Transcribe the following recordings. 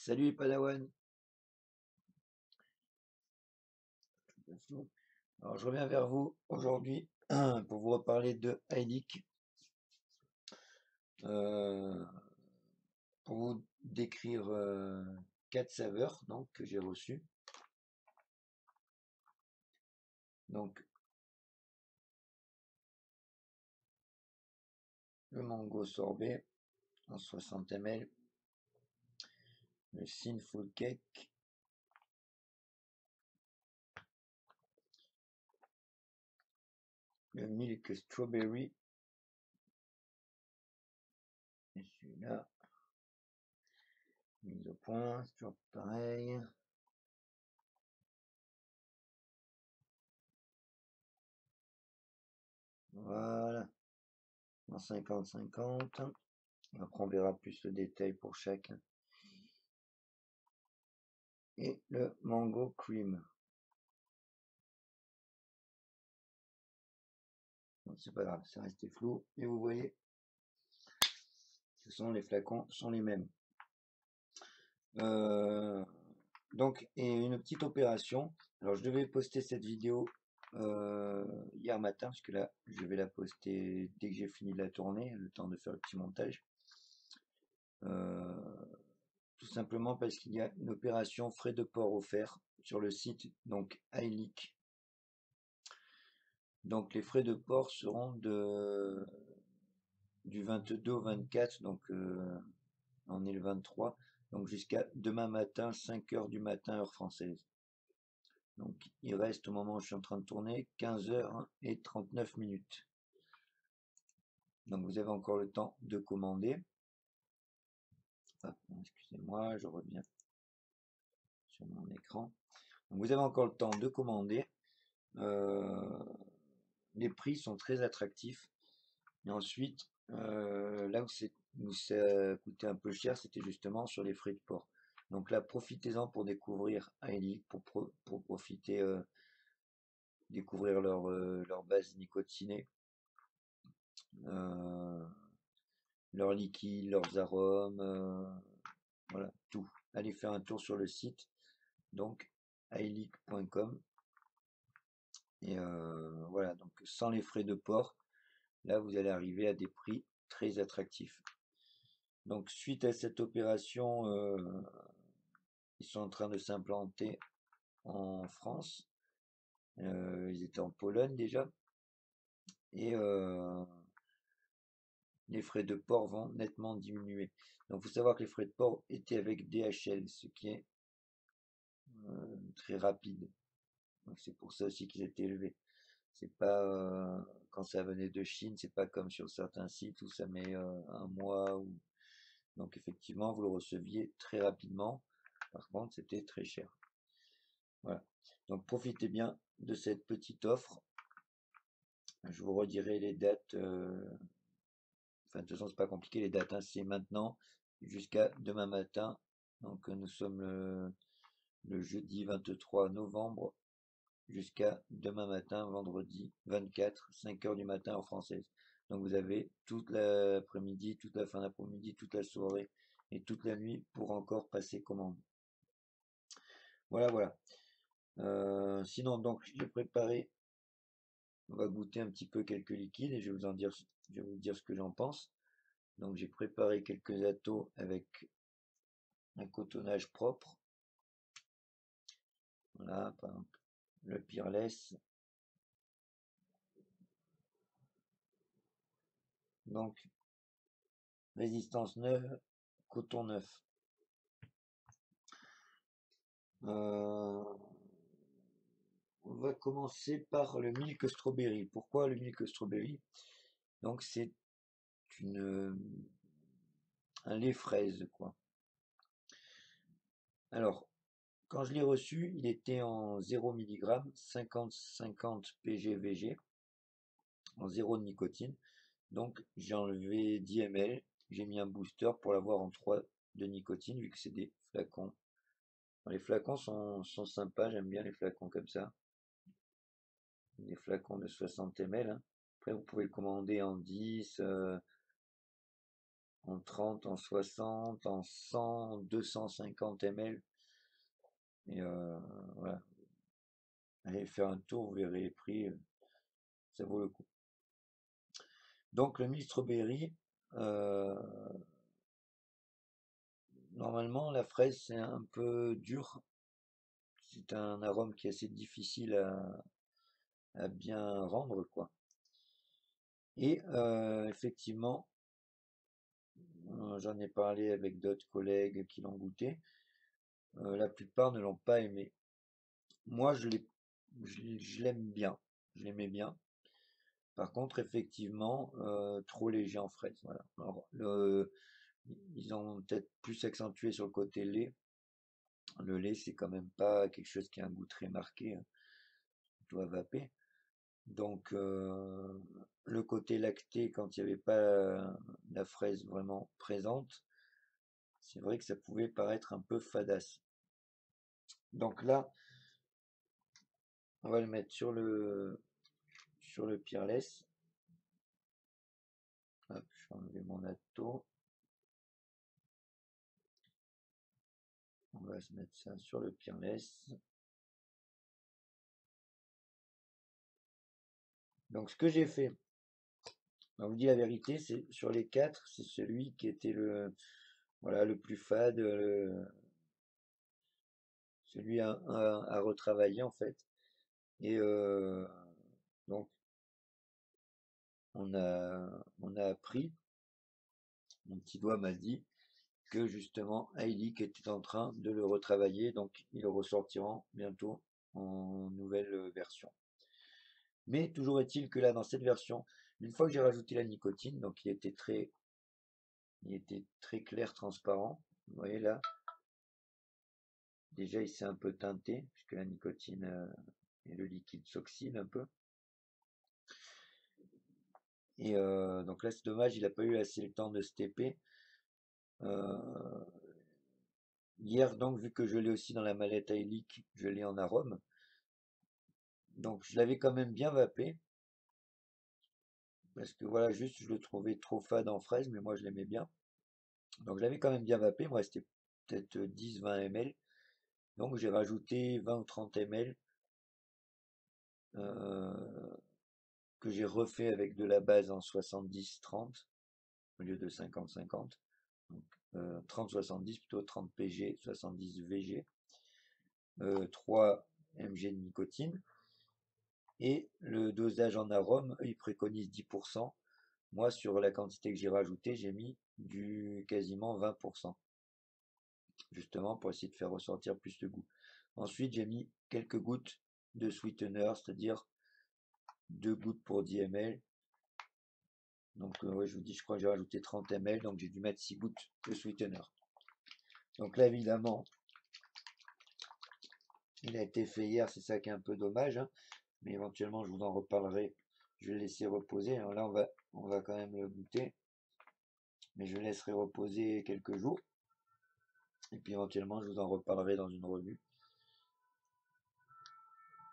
Salut Padawan. Alors je reviens vers vous aujourd'hui pour vous reparler de Heilig, euh, pour vous décrire quatre saveurs donc que j'ai reçues. Donc le mango sorbet en 60 ml, le Sinful Cake, le Milk Strawberry, et celui-là, mise au point, c'est toujours pareil. Voilà, en 50-50. Après on verra plus le détail pour chacun. Et le mango cream. C'est pas grave, ça restait flou. Et vous voyez, les flacons sont les mêmes. Euh, donc, et une petite opération. Alors, je devais poster cette vidéo hier matin, parce que là, je vais la poster dès que j'ai fini de la tourner, le temps de faire le petit montage. Tout simplement parce qu'il y a une opération frais de port offert sur le site, donc Heilig. Donc, les frais de port seront du 22 au 24, donc on est le 23, donc jusqu'à demain matin, 5 heures du matin, heure française. Donc il reste au moment où je suis en train de tourner 15 heures et 39 minutes. Donc vous avez encore le temps de commander. Excusez-moi, je reviens sur mon écran. Donc vous avez encore le temps de commander. Les prix sont très attractifs. Et ensuite, là où ça coûtait un peu cher, c'était justement sur les frais de port. Donc là, profitez-en pour découvrir Heilig, pour profiter, découvrir leur base nicotinée, euh, leurs liquides, leurs arômes, voilà, tout. Allez faire un tour sur le site, donc heilig.com. Et voilà, donc sans les frais de port, là vous allez arriver à des prix très attractifs. Donc suite à cette opération, ils sont en train de s'implanter en France. Ils étaient en Pologne déjà. Et les frais de port vont nettement diminuer. Donc il faut savoir que les frais de port étaient avec DHL, ce qui est très rapide. Donc c'est pour ça aussi qu'ils étaient élevés. C'est pas quand ça venait de Chine, c'est pas comme sur certains sites où ça met un mois. Donc effectivement, vous le receviez très rapidement. Par contre, c'était très cher. Voilà. Donc profitez bien de cette petite offre. Je vous redirai les dates. Enfin, de toute façon, c'est pas compliqué. Les dates, hein, c'est maintenant jusqu'à demain matin. Donc nous sommes le jeudi 23 novembre jusqu'à demain matin, vendredi 24, 5 heures du matin en française. Donc vous avez toute l'après-midi, toute la fin d'après-midi, toute la soirée et toute la nuit pour encore passer commande. Voilà, voilà. Sinon, donc, j'ai préparé, on va goûter un petit peu quelques liquides et je vais vous dire ce que j'en pense. Donc, j'ai préparé quelques atos avec un cotonnage propre. Voilà, par exemple, le Peerless. Donc, résistance neuve, coton neuf. On va commencer par le Milk Strawberry. Pourquoi le Milk Strawberry? Donc, c'est une, un lait fraise, quoi. Alors, quand je l'ai reçu, il était en 0 mg, 50-50 PGVG, en 0 de nicotine. Donc j'ai enlevé 10 ml, j'ai mis un booster pour l'avoir en 3 de nicotine, vu que c'est des flacons. Alors, les flacons sont sympas, j'aime bien les flacons comme ça. Des flacons de 60 ml. Hein. Après vous pouvez le commander en 10, en 30, en 60, en 100, 250 ml. Et voilà, allez faire un tour, vous verrez les prix, ça vaut le coup. Donc le Mist Strawberry, normalement la fraise c'est un peu dur, c'est un arôme qui est assez difficile à bien rendre quoi. Et effectivement, j'en ai parlé avec d'autres collègues qui l'ont goûté, la plupart ne l'ont pas aimé. Moi je l'aime bien, je l'aimais bien. Par contre, effectivement, trop léger en fraise. Voilà. Alors, ils ont peut-être plus accentué sur le côté lait. Le lait, c'est quand même pas quelque chose qui a un goût très marqué, hein, doit vaper. Donc, le côté lacté, quand il n'y avait pas la fraise vraiment présente, c'est vrai que ça pouvait paraître un peu fadasse. Donc là, on va le mettre sur le peerless. Hop, je vais enlever mon atto. On va se mettre ça sur le peerless. Donc ce que j'ai fait, on vous dit la vérité, c'est sur les quatre, c'est celui qui était voilà, le plus fade, celui à retravailler en fait. Et donc on a appris, mon petit doigt m'a dit que justement Heilig était en train de le retravailler, donc ils le ressortiront bientôt en nouvelle version. Mais toujours est-il que là, dans cette version, une fois que j'ai rajouté la nicotine, donc il était très clair, transparent. Vous voyez là, déjà il s'est un peu teinté, puisque la nicotine et le liquide s'oxydent un peu. Et donc là c'est dommage, il n'a pas eu assez le temps de se taper. Hier donc, vu que je l'ai aussi dans la mallette Heilig, je l'ai en arôme. Donc je l'avais quand même bien vapé. Parce que voilà, juste je le trouvais trop fade en fraise, mais moi je l'aimais bien. Donc je l'avais quand même bien vapé, moi c'était peut-être 10-20 ml. Donc j'ai rajouté 20 ou 30 ml que j'ai refait avec de la base en 70-30 au lieu de 50-50. Donc 30-70 plutôt 30 PG, 70 VG, 3 mg de nicotine. Et le dosage en arôme, eux, ils préconisent 10%. Moi, sur la quantité que j'ai rajoutée, j'ai mis du quasiment 20%. Justement pour essayer de faire ressortir plus de goût. Ensuite, j'ai mis quelques gouttes de sweetener, c'est-à-dire 2 gouttes pour 10 ml. Donc, ouais, je vous dis, je crois que j'ai rajouté 30 ml, donc j'ai dû mettre 6 gouttes de sweetener. Donc là, évidemment, il a été fait hier, c'est ça qui est un peu dommage, hein, mais éventuellement, je vous en reparlerai. Je vais le laisser reposer. Alors là, on va quand même le goûter, mais je le laisserai reposer quelques jours. Et puis éventuellement, je vous en reparlerai dans une revue.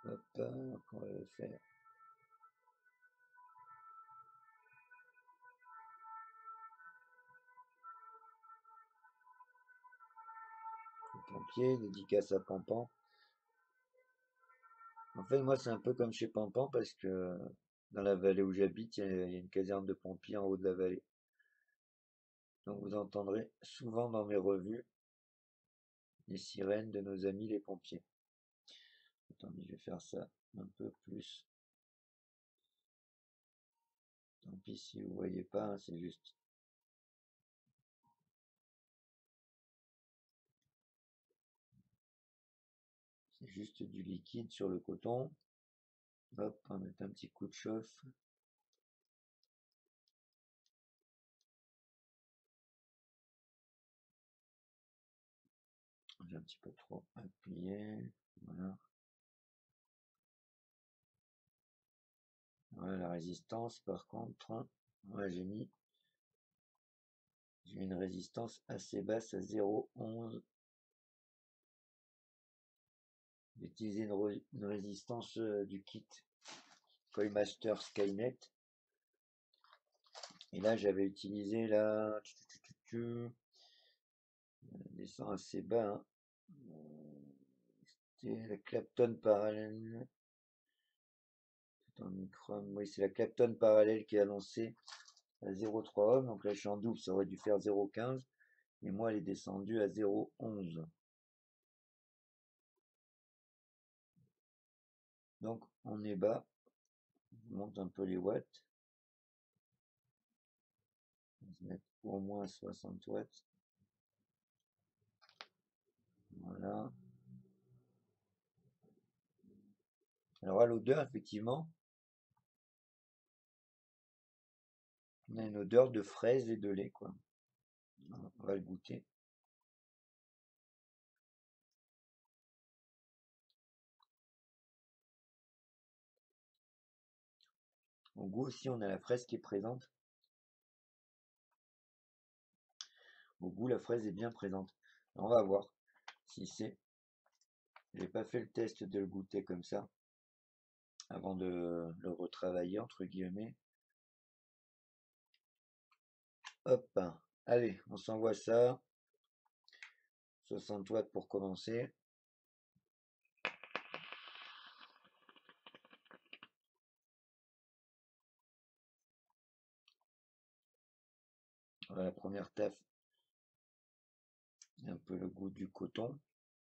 Hop, on va le faire. Pompier, dédicace à Pampan. En fait, moi, c'est un peu comme chez Pampan parce que dans la vallée où j'habite, il y a une caserne de pompiers en haut de la vallée. Donc vous entendrez souvent dans mes revues les sirènes de nos amis les pompiers. Attendez, je vais faire ça un peu plus. Tant pis si vous voyez pas, hein, c'est juste du liquide sur le coton. Hop, on met un petit coup de chauffe. J'ai un petit peu trop appuyé. Voilà. Voilà la résistance par contre. Ouais, j'ai une résistance assez basse à 0,11. J'ai utilisé une résistance du kit Coilmaster Skynet. Et là, j'avais utilisé la dessus. Descend assez bas, hein. C'était la Clapton parallèle. Oui, c'est la Clapton parallèle qui est annoncée à 0,3 ohm. Donc là, je suis en double, ça aurait dû faire 0,15. Et moi, elle est descendue à 0,11. Donc, on est bas. Je monte un peu les watts. On va se mettre au moins 60 watts. Voilà. Alors, à l'odeur, effectivement, on a une odeur de fraise et de lait, quoi. On va le goûter. Au goût aussi, on a la fraise qui est présente. Au goût, la fraise est bien présente. Alors, on va voir si c'est. J'ai pas fait le test de le goûter comme ça avant de le retravailler entre guillemets. Hop, allez, on s'envoie ça. 60 watts pour commencer. Voilà, la première taf, il y a un peu le goût du coton,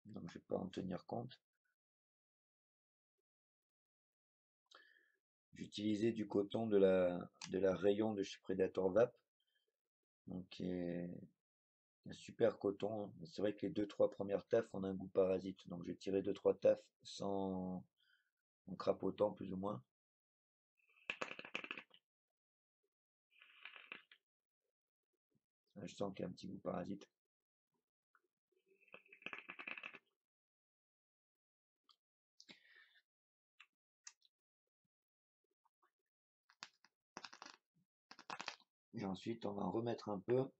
donc je vais pas en tenir compte. J'utilisais du coton de la rayon de chez Predator Vap, donc qui est un super coton. C'est vrai que les 2-3 premières tafs ont un goût parasite, donc j'ai tiré 2-3 tafs sans en crapotant plus ou moins. Je sens qu'il y a un petit goût parasite. Et ensuite, on va en remettre un peu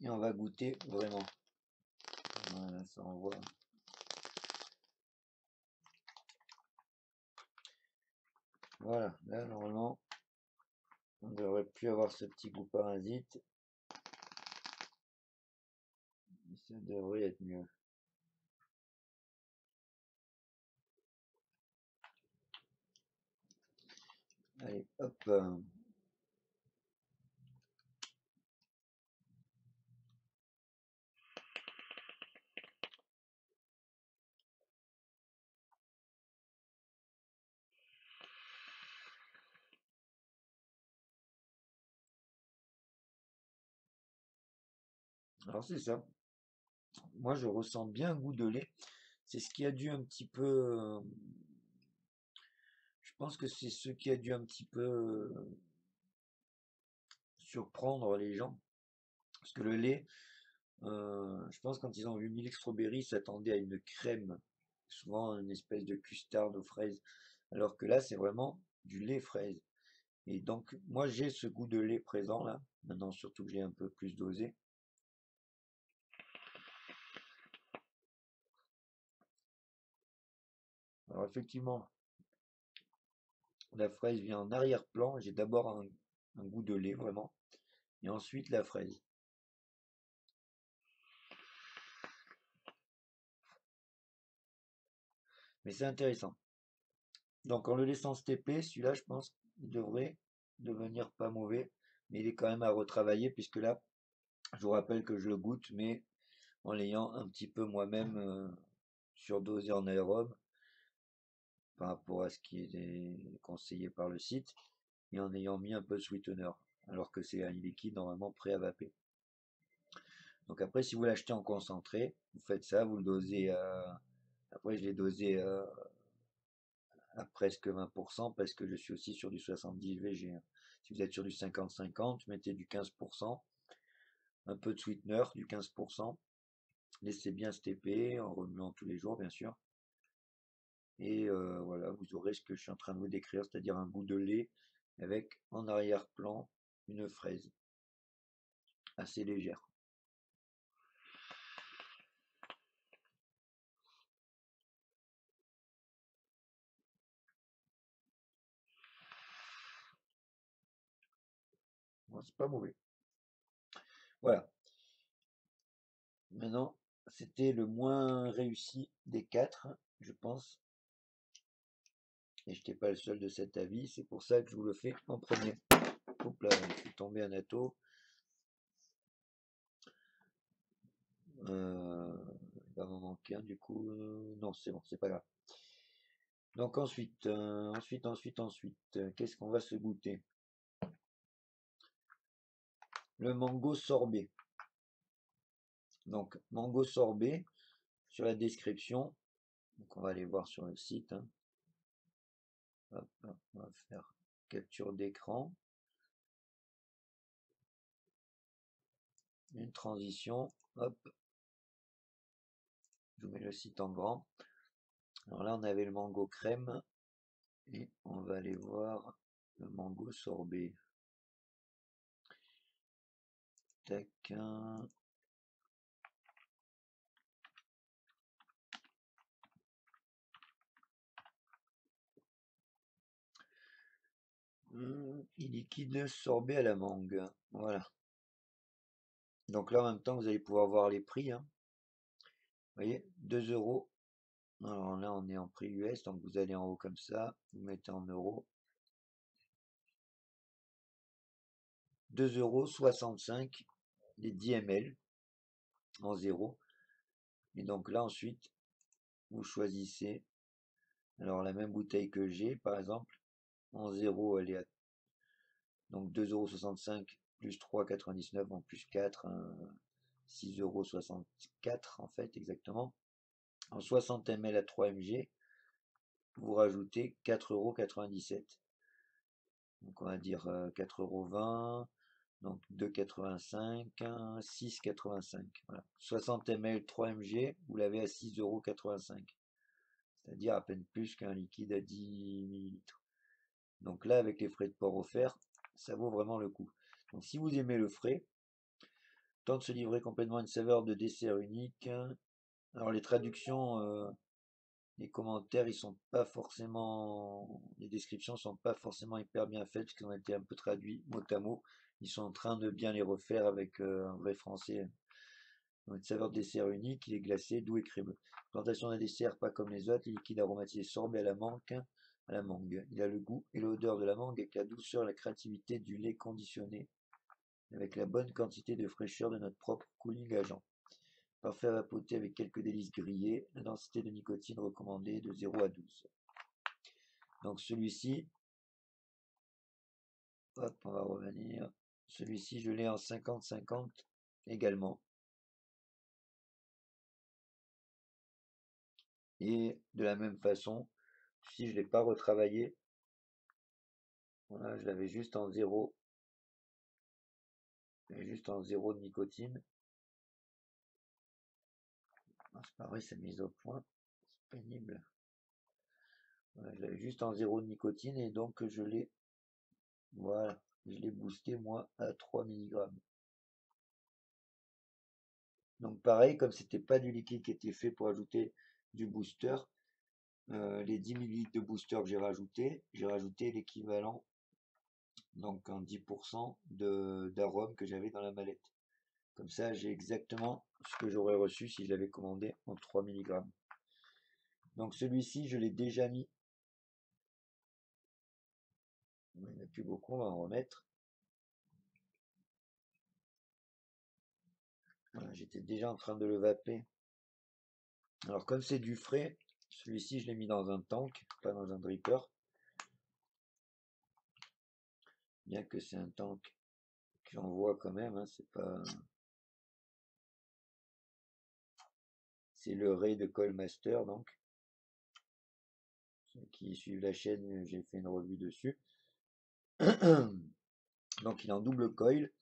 et on va goûter vraiment. Voilà, ça envoie. Voilà, là normalement, on devrait plus avoir ce petit goût parasite. Ça devrait être mieux. Allez, hop. Alors c'est ça. Moi, je ressens bien un goût de lait. C'est ce qui a dû un petit peu. Je pense que c'est ce qui a dû un petit peu surprendre les gens. Parce que le lait, je pense quand ils ont vu Milk Strawberry, ils s'attendaient à une crème, souvent une espèce de custard aux fraises. Alors que là, c'est vraiment du lait fraise. Et donc, moi, j'ai ce goût de lait présent là. Maintenant, surtout que j'ai un peu plus dosé. Alors, effectivement, la fraise vient en arrière-plan. J'ai d'abord un goût de lait vraiment. Et ensuite, la fraise. Mais c'est intéressant. Donc, en le laissant se TP, celui-là, je pense, il devrait devenir pas mauvais. Mais il est quand même à retravailler, puisque là, je vous rappelle que je le goûte, mais en l'ayant un petit peu moi-même surdosé en aérobe par rapport à ce qui est conseillé par le site, et en ayant mis un peu de sweetener, alors que c'est un liquide normalement prêt à vaper. Donc après, si vous l'achetez en concentré, vous faites ça, vous le dosez à... Après, je l'ai dosé à presque 20% parce que je suis aussi sur du 70 VG. Si vous êtes sur du 50-50, mettez du 15%, un peu de sweetener, du 15%, laissez bien steper en remuant tous les jours, bien sûr. Et voilà, vous aurez ce que je suis en train de vous décrire, c'est-à-dire un goût de lait avec en arrière-plan une fraise assez légère. Bon, c'est pas mauvais. Voilà. Maintenant, c'était le moins réussi des quatre, je pense. Et je n'étais pas le seul de cet avis. C'est pour ça que je vous le fais en premier. Hop là, il fait tomber un atto. Il va m'en manquer un du coup. Non, c'est bon, c'est pas grave. Donc ensuite, qu'est-ce qu'on va se goûter? Le mango sorbet. Donc, mango sorbet, sur la description. Donc, on va aller voir sur le site. Hein. Hop, hop, on va faire capture d'écran. Une transition. Hop. Je vous mets le site en grand. Alors là, on avait le mango crème. Et on va aller voir le mango sorbet. Tac. Liquide sorbet à la mangue. Voilà. Donc là, en même temps, vous allez pouvoir voir les prix. Hein. Vous voyez, 2 euros. Alors là, on est en prix US, donc vous allez en haut comme ça, vous mettez en euros. 2,65 € les 10 ml en 0. Et donc là, ensuite, vous choisissez. Alors la même bouteille que j'ai, par exemple, en 0, elle est à donc 2,65 € plus 3,99 en plus 4, 6,64 € en fait, exactement. En 60 ml à 3 mg, vous rajoutez 4,97 €. Donc on va dire 4,20 €, donc 2,85 €, 6,85 €. Voilà. 60 ml 3 mg, vous l'avez à 6,85 €. C'est-à-dire à peine plus qu'un liquide à 10 ml. Donc là, avec les frais de port offerts, ça vaut vraiment le coup. Donc si vous aimez le frais, tente de se livrer complètement une saveur de dessert unique. Alors les traductions, les commentaires, ils sont pas forcément, les descriptions sont pas forcément hyper bien faites parce qu'ils ont été un peu traduits mot à mot. Ils sont en train de bien les refaire avec un vrai français. Une saveur de dessert unique, il est glacé, doux et crémeux. Présentation d'un dessert pas comme les autres, liquide aromatisé sorbet à la mangue. Il a le goût et l'odeur de la mangue avec la douceur et la créativité du lait conditionné, avec la bonne quantité de fraîcheur de notre propre cooling agent. Parfait à vapoter avec quelques délices grillées. La densité de nicotine recommandée de 0 à 12. Donc celui-ci, hop, on va revenir. Celui-ci, je l'ai en 50-50 également. Et de la même façon, si je ne l'ai pas retravaillé, voilà, je l'avais juste en 0. Juste en 0 de nicotine. Ah, c'est pas vrai, c'est mise au point. C'est pénible. Voilà, je l'avais juste en 0 de nicotine et donc je l'ai, voilà, je l'ai boosté moi à 3 mg. Donc pareil, comme c'était pas du liquide qui était fait pour ajouter du booster, les 10 ml de booster que j'ai rajouté l'équivalent, donc en 10% d'arôme que j'avais dans la mallette. Comme ça, j'ai exactement ce que j'aurais reçu si je l'avais commandé en 3 mg. Donc celui-ci, je l'ai déjà mis. Il n'y en a plus beaucoup, on va en remettre. Voilà, j'étais déjà en train de le vaper. Alors comme c'est du frais, celui-ci je l'ai mis dans un tank, pas dans un dripper. Bien que c'est un tank que j'en vois quand même, hein, c'est pas. C'est le Ray de Coilmaster, donc. Ceux qui suivent la chaîne, j'ai fait une revue dessus. Donc il est en double coil.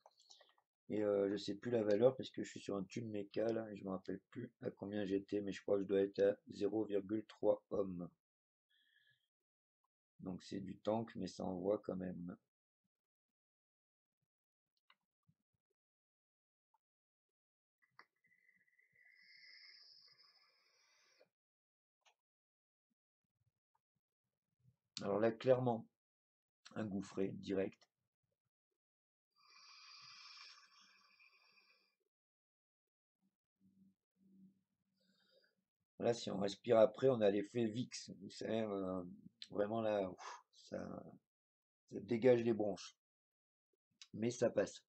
Et je sais plus la valeur parce que je suis sur un tube méca là, et je me rappelle plus à combien j'étais, mais je crois que je dois être à 0,3 ohms. Donc c'est du tank, mais ça envoie quand même. Alors là, clairement, un goût frais, direct. Là, si on respire après, on a l'effet VIX. Vous savez, vraiment là, ouf, ça dégage les bronches. Mais ça passe.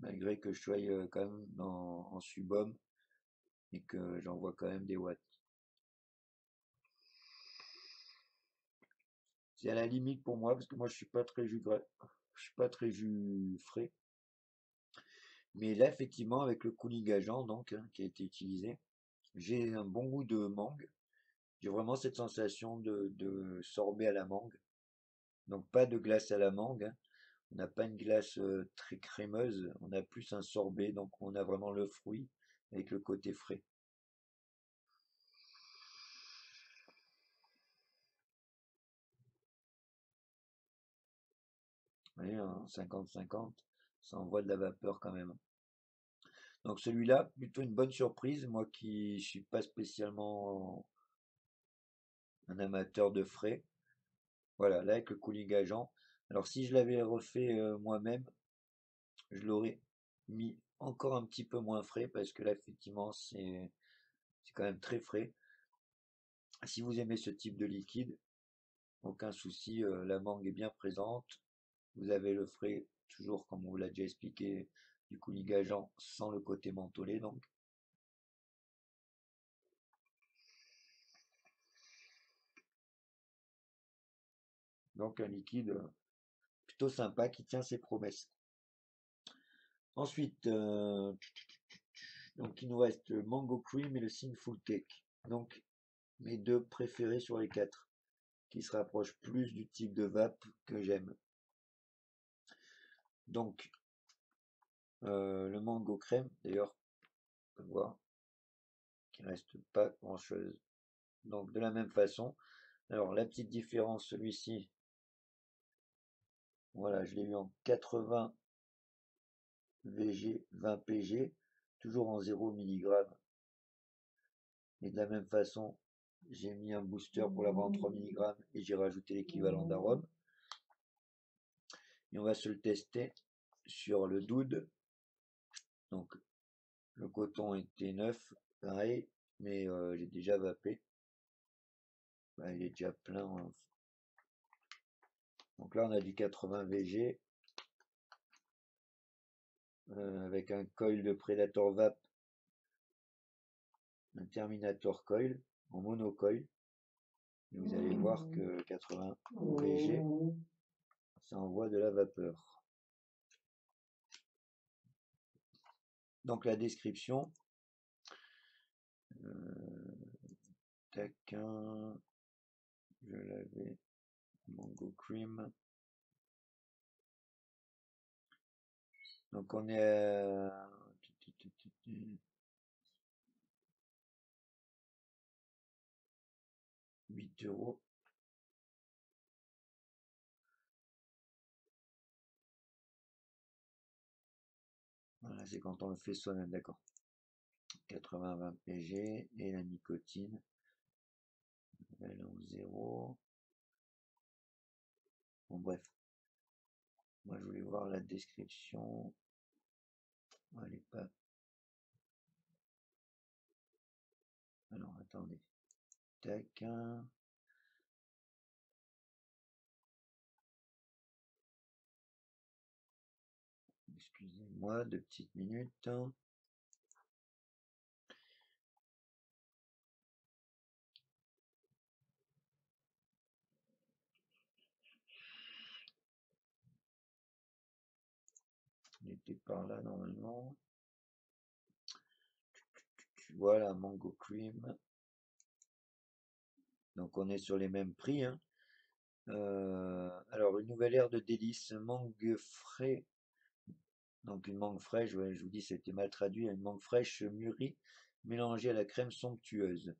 Malgré que je sois quand même en subom et que j'envoie quand même des watts. C'est à la limite pour moi, parce que moi je suis pas très je suis pas très jus frais. Mais là, effectivement, avec le cooling agent, donc, hein, qui a été utilisé, j'ai un bon goût de mangue. J'ai vraiment cette sensation de sorbet à la mangue. Donc pas de glace à la mangue, hein. On n'a pas une glace très crémeuse, on a plus un sorbet, donc on a vraiment le fruit avec le côté frais. Vous voyez, un 50-50, ça envoie de la vapeur quand même. Donc celui-là, plutôt une bonne surprise, moi qui suis pas spécialement un amateur de frais. Voilà, là avec le cooling agent. Alors si je l'avais refait moi-même, je l'aurais mis encore un petit peu moins frais parce que là effectivement c'est quand même très frais. Si vous aimez ce type de liquide, aucun souci, la mangue est bien présente. Vous avez le frais, toujours comme on vous l'a déjà expliqué, du cooling agent sans le côté mentholé donc. Donc un liquide plutôt sympa qui tient ses promesses. Ensuite, donc il nous reste le Mango Cream et le Sinful Cake. Donc mes deux préférés sur les quatre, qui se rapprochent plus du type de vape que j'aime. Donc le Mango Crème, d'ailleurs, on peut voir qu'il reste pas grand chose. Donc de la même façon, alors la petite différence, celui-ci, voilà, je l'ai eu en 80 VG, 20 PG, toujours en 0 mg. Et de la même façon, j'ai mis un booster pour l'avoir en 3 mg et j'ai rajouté l'équivalent d'arôme. Et on va se le tester sur le Doud. Donc le coton était neuf, pareil, mais j'ai déjà vapé. Bah, il est déjà plein, hein. Donc là on a du 80 VG avec un coil de Predator Vape, un Terminator Coil en monocoil. Et vous allez voir que 80 VG, ça envoie de la vapeur. Donc la description, tac, je l'avais, Mango Cream. Donc on est à 8 €. Voilà, c'est quand on le fait soi-même, d'accord. 80-20 PG et la nicotine, elle est en 0. Bon bref, moi je voulais voir la description. Elle est pas. Alors attendez. Tac. Excusez-moi, 2 petites minutes. Il était par là normalement. Voilà, Mango Cream. Donc on est sur les mêmes prix, hein. Alors une nouvelle ère de délices, mangue frais. Donc une mangue fraîche, ouais, je vous dis c'était mal traduit, une mangue fraîche mûrie mélangée à la crème somptueuse.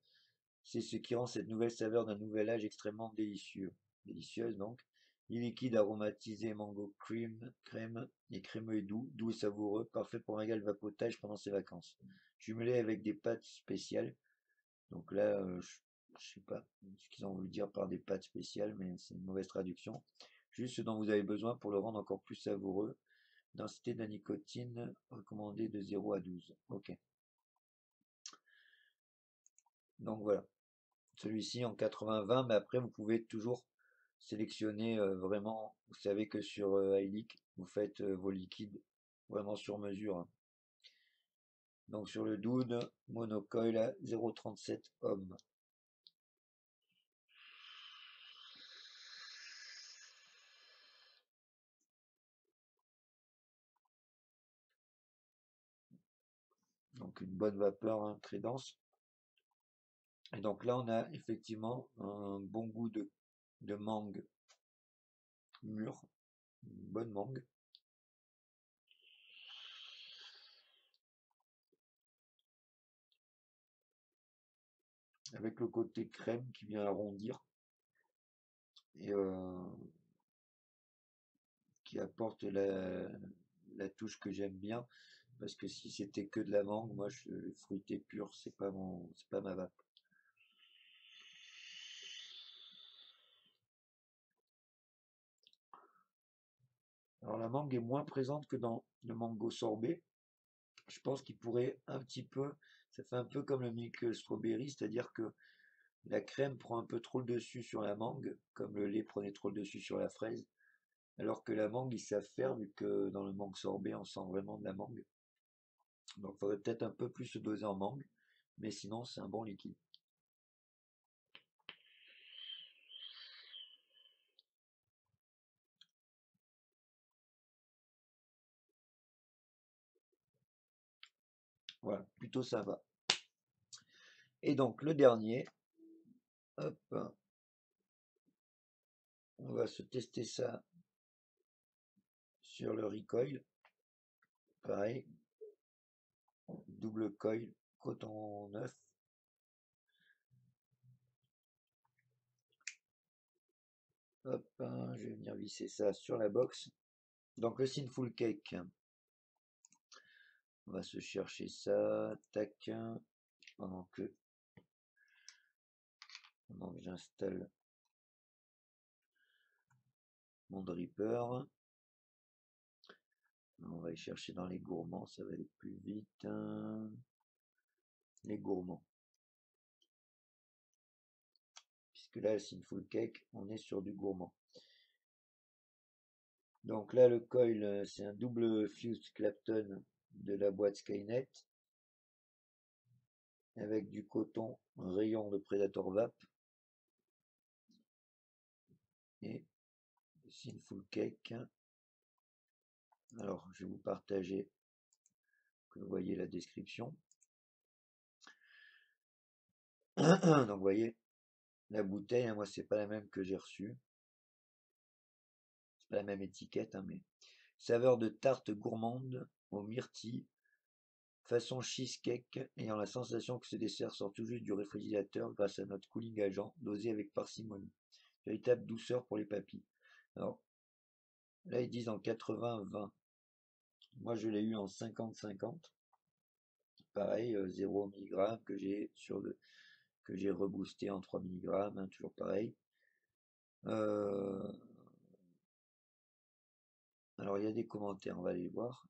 C'est ce qui rend cette nouvelle saveur d'un nouvel âge extrêmement délicieuse donc. Il liquide aromatisé mango crème et crémeux et doux et savoureux, parfait pour un régal vapotage pendant ses vacances. Jumelé avec des pâtes spéciales. Donc là, je sais pas ce qu'ils ont voulu dire par des pâtes spéciales, mais c'est une mauvaise traduction. Juste ce dont vous avez besoin pour le rendre encore plus savoureux. Densité de la nicotine recommandée de 0 à 12. Ok. Donc voilà, celui-ci en 80-20, mais après vous pouvez toujours sélectionner vraiment, vous savez que sur iLeak, vous faites vos liquides vraiment sur mesure, hein. Donc sur le Dude, monocoil à 0,37 ohm. Donc une bonne vapeur, hein, très dense. Et donc là on a effectivement un bon goût de mangue mûre, une bonne mangue. Avec le côté crème qui vient arrondir et qui apporte la touche que j'aime bien. Parce que si c'était que de la mangue, moi le fruité pur, c'est pas ma vape. Alors la mangue est moins présente que dans le mango sorbet. Je pense qu'il pourrait un petit peu, ça fait un peu comme le milk strawberry, c'est-à-dire que la crème prend un peu trop le dessus sur la mangue, comme le lait prenait trop le dessus sur la fraise. Alors que la mangue, il s'affaire vu que dans le mangue sorbet, on sent vraiment de la mangue. Donc il faudrait peut-être un peu plus se doser en mangue, mais sinon c'est un bon liquide. Voilà, plutôt ça va. Et donc le dernier, hop, on va se tester ça sur le recoil. Pareil, double coil, coton neuf. Hop, je vais venir visser ça sur la box. Donc le Sinful Cake, on va se chercher ça, tac, pendant que j'installe mon dripper. On va y chercher dans les gourmands, ça va aller plus vite. Les gourmands. Puisque là, le Sinful Cake, on est sur du gourmand. Donc là, le coil, c'est un double fused Clapton de la boîte Skynet. Avec du coton rayon de Predator Vape. Et Sinful Cake. Alors, je vais vous partager, que vous voyez la description. Donc, vous voyez, la bouteille, hein, moi, c'est pas la même que j'ai reçue. C'est pas la même étiquette, hein, mais saveur de tarte gourmande aux myrtilles, façon cheesecake, ayant la sensation que ce dessert sort tout juste du réfrigérateur grâce à notre cooling agent, dosé avec parcimonie. Véritable douceur pour les papilles. Alors, là, ils disent en 80-20. Moi, je l'ai eu en 50-50. Pareil, 0 mg que j'ai reboosté en 3 mg, hein, toujours pareil. Alors il y a des commentaires, on va aller voir.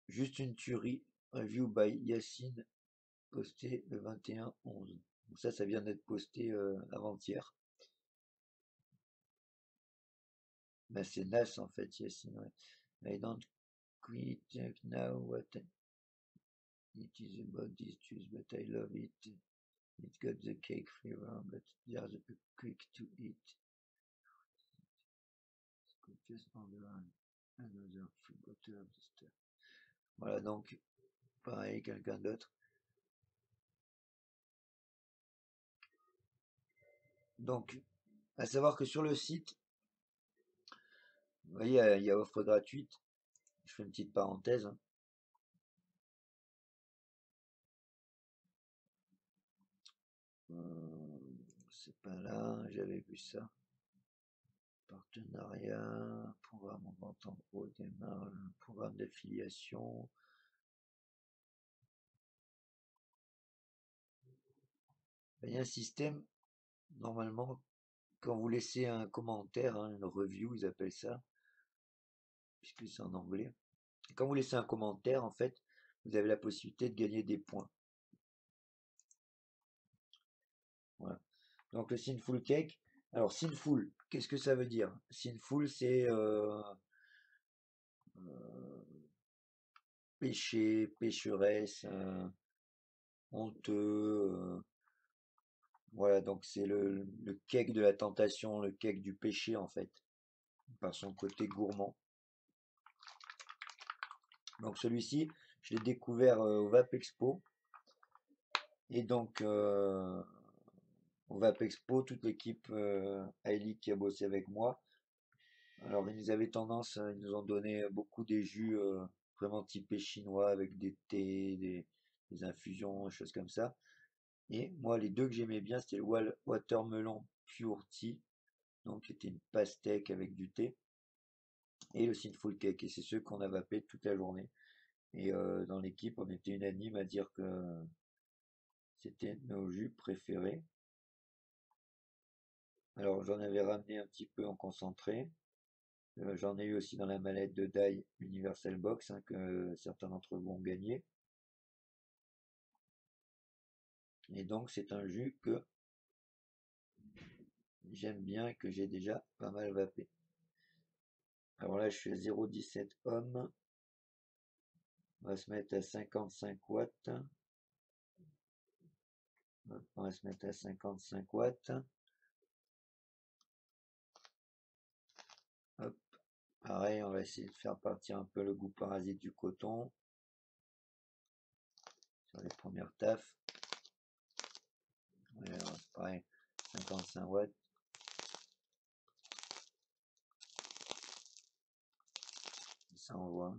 Juste une tuerie, review by Yacine, posté le 21/11. Donc ça vient d'être posté avant-hier. Ben, c'est Nas en fait, Yacine, ouais. I don't quit now what it is about this juice, but I love it. It got the cake flavor, but there's a quick to eat. Just on another full bottle of the stuff. Voilà, donc, pareil, quelqu'un d'autre. Donc, à savoir que sur le site, vous voyez, il y a offre gratuite. Je fais une petite parenthèse, hein. C'est pas là, j'avais vu ça. Partenariat, programme en vente en gros, démarre, programme d'affiliation. Il y a un système, normalement, quand vous laissez un commentaire, hein, une review, ils appellent ça, puisque c'est en anglais. Quand vous laissez un commentaire, en fait, vous avez la possibilité de gagner des points. Voilà. Donc le Sinful Cake. Alors Sinful, qu'est-ce que ça veut dire? Sinful, c'est péché, pécheresse, honteux. Voilà, donc c'est le cake de la tentation, le cake du péché en fait, par son côté gourmand. Donc celui-ci, je l'ai découvert au Vape Expo. Et donc au Vape Expo, toute l'équipe Ailey qui a bossé avec moi, alors ils avaient tendance, ils nous ont donné beaucoup des jus vraiment typés chinois avec des thés, des infusions, des choses comme ça. Et moi, les deux que j'aimais bien, c'était le Watermelon Pure Tea, donc qui était une pastèque avec du thé, et le Sinful Cake. Et c'est ceux qu'on a vapé toute la journée. Et dans l'équipe, on était unanime à dire que c'était nos jus préférés. Alors j'en avais ramené un petit peu en concentré. J'en ai eu aussi dans la mallette de Die Universal Box hein, que certains d'entre vous ont gagné. Et donc c'est un jus que j'aime bien et que j'ai déjà pas mal vapé. Alors là je suis à 0,17 ohms. On va se mettre à 55 watts. On va se mettre à 55 watts. Hop. Pareil, on va essayer de faire partir un peu le goût parasite du coton sur les premières taffes. Alors, c'est pareil, 55 watts. Ça envoie.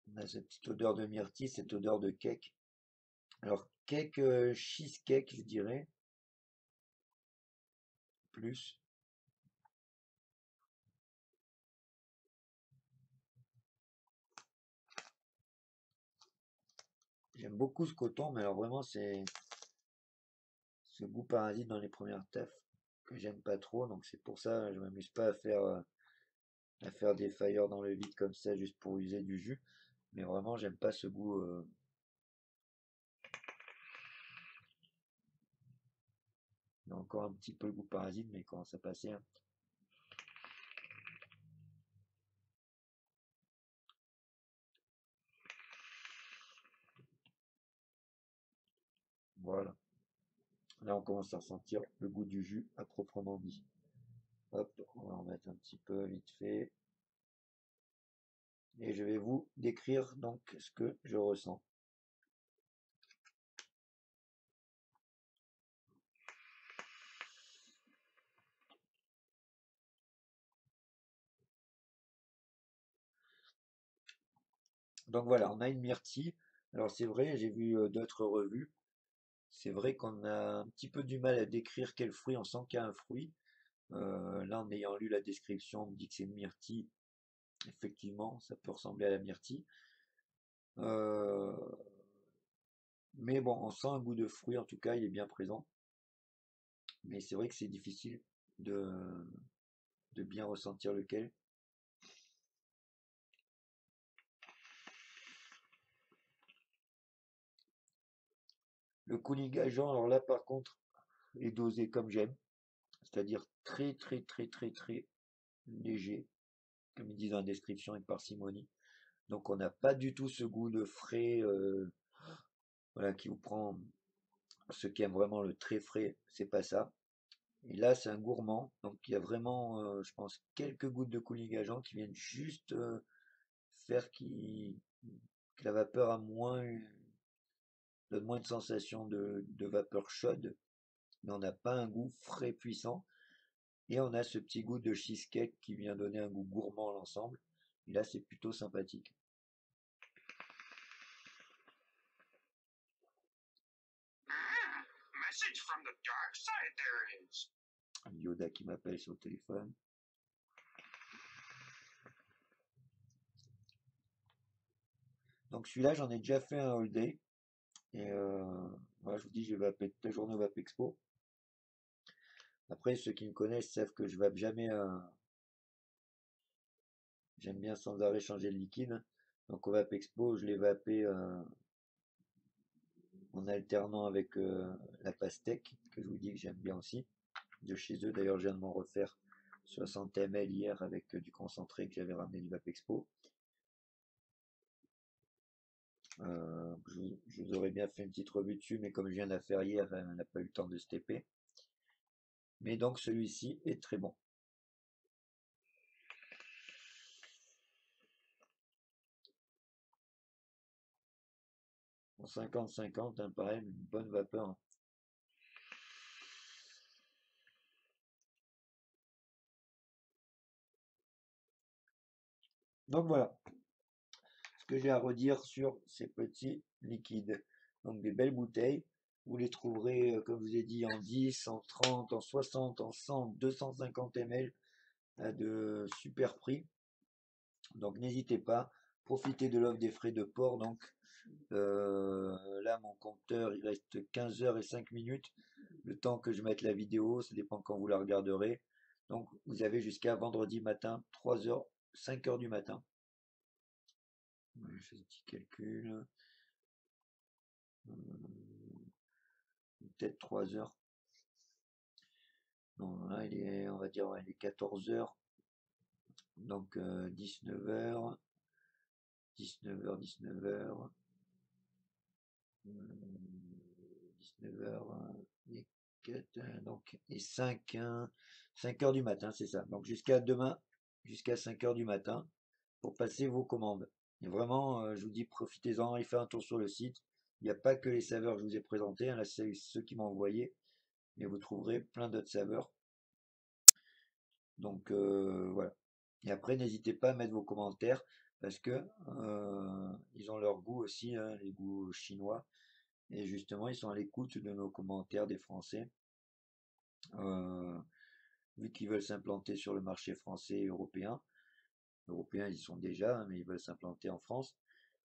On a cette petite odeur de myrtille, cette odeur de cake. Alors, cake, cheesecake, je dirais, plus. J'aime beaucoup ce coton, mais alors vraiment, c'est ce goût parasite dans les premières taffes que j'aime pas trop. Donc, c'est pour ça, je m'amuse pas à faire des fires dans le vide comme ça, juste pour user du jus. Mais vraiment, j'aime pas ce goût. Il y a encore un petit peu le goût parasite, mais il commence à passer. Hein. Voilà. Là, on commence à ressentir le goût du jus à proprement dit. Hop, on va en mettre un petit peu vite fait. Et je vais vous décrire donc ce que je ressens. Donc voilà, on a une myrtille. Alors c'est vrai, j'ai vu d'autres revues. C'est vrai qu'on a un petit peu du mal à décrire quel fruit, on sent qu'il y a un fruit. Là, en ayant lu la description, on me dit que c'est une myrtille. Effectivement, ça peut ressembler à la myrtille. Euh, mais bon, on sent un goût de fruit, en tout cas, il est bien présent. Mais c'est vrai que c'est difficile de, de bien ressentir lequel. Le coulis agent, alors là, par contre, est dosé comme j'aime. C'est-à-dire très, très, très, très, très léger. Comme ils disent dans la description, avec parcimonie. Donc on n'a pas du tout ce goût de frais, voilà, qui vous prend. Ceux qui aiment vraiment le très frais, c'est pas ça. Et là, c'est un gourmand, donc il y a vraiment, je pense, quelques gouttes de coulis-gageant qui viennent juste faire que la vapeur a donne moins de sensation de vapeur chaude, mais on n'a pas un goût frais puissant. Et on a ce petit goût de cheesecake qui vient donner un goût gourmand à l'ensemble. Et là, c'est plutôt sympathique. Message from the dark side there is. Yoda qui m'appelle sur le téléphone. Donc celui-là, j'en ai déjà fait un all day. Et voilà, je vous dis, je vais vaper toute la journée au Vape Expo. Après, ceux qui me connaissent savent que je vape jamais. J'aime bien sans arrêt changer de liquide. Donc au Vape Expo, je l'ai vapé en alternant avec la pastèque, que je vous dis que j'aime bien aussi, de chez eux. D'ailleurs, je viens de m'en refaire 60 ml hier avec du concentré que j'avais ramené du Vape Expo. Je vous aurais bien fait une petite revue dessus, mais comme je viens de la faire hier, on n'a pas eu le temps de se taper. Mais donc celui-ci est très bon. En 50-50, hein, pareil, une bonne vapeur. Hein. Donc voilà ce que j'ai à redire sur ces petits liquides. Donc des belles bouteilles. Vous les trouverez, comme je vous ai dit, en 10, en 30, en 60, en 100, 250 ml à de super prix. Donc n'hésitez pas, profitez de l'offre des frais de port. Donc là, mon compteur, il reste 15h05, le temps que je mette la vidéo, ça dépend quand vous la regarderez. Donc vous avez jusqu'à vendredi matin, 3h, 5h du matin. Je fais un petit calcul. Peut-être 3h. Non, là, il est, on va dire, ouais, il est 14h. Donc 19h. 19h, 19h. 19h. Donc, et 5h du matin, c'est ça. Donc jusqu'à demain, jusqu'à 5h du matin, pour passer vos commandes. Et vraiment, je vous dis, profitez-en et faites un tour sur le site. Il n'y a pas que les saveurs que je vous ai présentées, hein, là c'est ceux qui m'ont envoyé, mais vous trouverez plein d'autres saveurs. Donc voilà. Et après, n'hésitez pas à mettre vos commentaires, parce que ils ont leur goût aussi, hein, les goûts chinois. Et justement, ils sont à l'écoute de nos commentaires des Français. Vu qu'ils veulent s'implanter sur le marché français et européen. Européens, ils y sont déjà, hein, mais ils veulent s'implanter en France.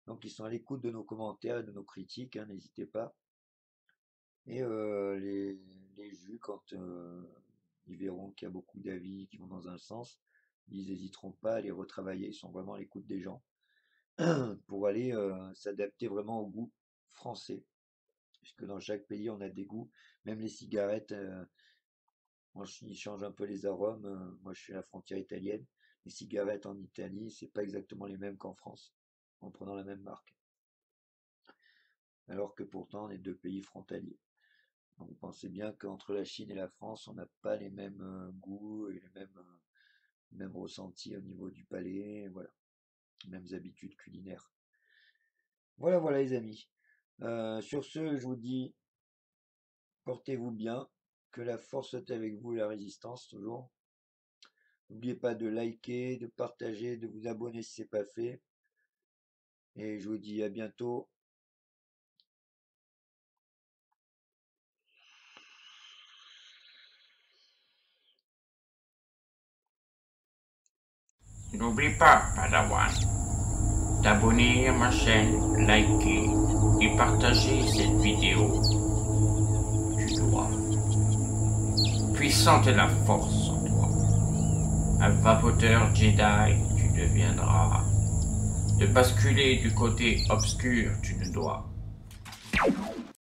Donc, ils sont à l'écoute de nos commentaires et de nos critiques, hein, n'hésitez pas. Et les jus, quand ils verront qu'il y a beaucoup d'avis qui vont dans un sens, ils n'hésiteront pas à les retravailler. Ils sont vraiment à l'écoute des gens pour aller s'adapter vraiment au goût français. Puisque dans chaque pays, on a des goûts. Même les cigarettes, ils changent un peu les arômes. Moi, je suis à la frontière italienne. Les cigarettes en Italie, c'est pas exactement les mêmes qu'en France, en prenant la même marque. Alors que pourtant, on est deux pays frontaliers. Donc, vous pensez bien qu'entre la Chine et la France, on n'a pas les mêmes goûts et les mêmes ressentis au niveau du palais, voilà, les mêmes habitudes culinaires. Voilà, voilà les amis. Sur ce, je vous dis, portez-vous bien, que la force soit avec vous et la résistance toujours. N'oubliez pas de liker, de partager, de vous abonner si ce n'est pas fait. Et je vous dis à bientôt. N'oublie pas, Padawan, t'abonner à ma chaîne, liker et partager cette vidéo. Tu dois. Puissante est la force en toi. Un vapoteur Jedi, tu deviendras. De basculer du côté obscur, tu ne dois.